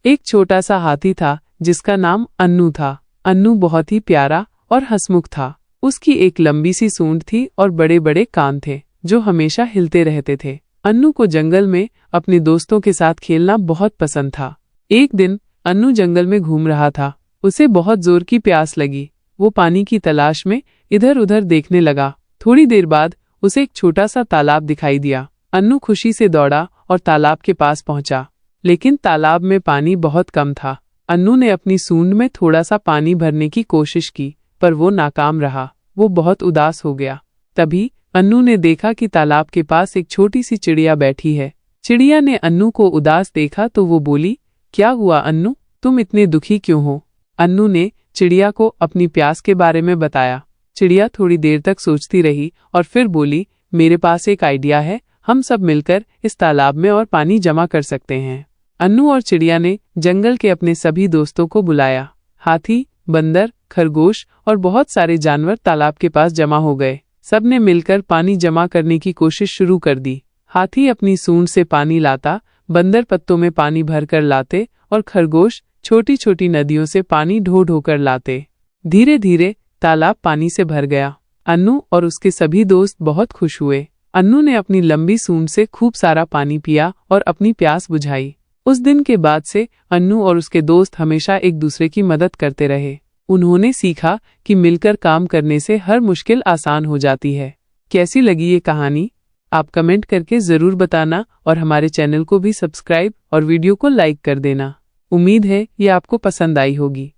एक छोटा सा हाथी था जिसका नाम अन्नू था। अन्नू बहुत ही प्यारा और हंसमुख था। उसकी एक लंबी सी सूंड थी और बड़े बड़े कान थे जो हमेशा हिलते रहते थे। अन्नू को जंगल में अपने दोस्तों के साथ खेलना बहुत पसंद था। एक दिन अन्नू जंगल में घूम रहा था। उसे बहुत जोर की प्यास लगी। वो पानी की तलाश में इधर उधर देखने लगा। थोड़ी देर बाद उसे एक छोटा सा तालाब दिखाई दिया। अन्नू खुशी से दौड़ा और तालाब के पास पहुंचा, लेकिन तालाब में पानी बहुत कम था। अन्नू ने अपनी सूंड में थोड़ा सा पानी भरने की कोशिश की, पर वो नाकाम रहा। वो बहुत उदास हो गया। तभी अन्नू ने देखा कि तालाब के पास एक छोटी सी चिड़िया बैठी है। चिड़िया ने अन्नू को उदास देखा तो वो बोली, क्या हुआ अन्नू, तुम इतने दुखी क्यों हो? अन्नू ने चिड़िया को अपनी प्यास के बारे में बताया। चिड़िया थोड़ी देर तक सोचती रही और फिर बोली, मेरे पास एक आइडिया है, हम सब मिलकर इस तालाब में और पानी जमा कर सकते हैं। अन्नू और चिड़िया ने जंगल के अपने सभी दोस्तों को बुलाया। हाथी, बंदर, खरगोश और बहुत सारे जानवर तालाब के पास जमा हो गए। सबने मिलकर पानी जमा करने की कोशिश शुरू कर दी। हाथी अपनी सूंड से पानी लाता, बंदर पत्तों में पानी भरकर लाते और खरगोश छोटी छोटी नदियों से पानी ढो ढो कर लाते। धीरे धीरे तालाब पानी से भर गया। अन्नू और उसके सभी दोस्त बहुत खुश हुए। अन्नू ने अपनी लंबी सूंड से खूब सारा पानी पिया और अपनी प्यास बुझाई। उस दिन के बाद से अन्नू और उसके दोस्त हमेशा एक दूसरे की मदद करते रहे। उन्होंने सीखा कि मिलकर काम करने से हर मुश्किल आसान हो जाती है। कैसी लगी ये कहानी? आप कमेंट करके ज़रूर बताना और हमारे चैनल को भी सब्सक्राइब और वीडियो को लाइक कर देना। उम्मीद है ये आपको पसंद आई होगी।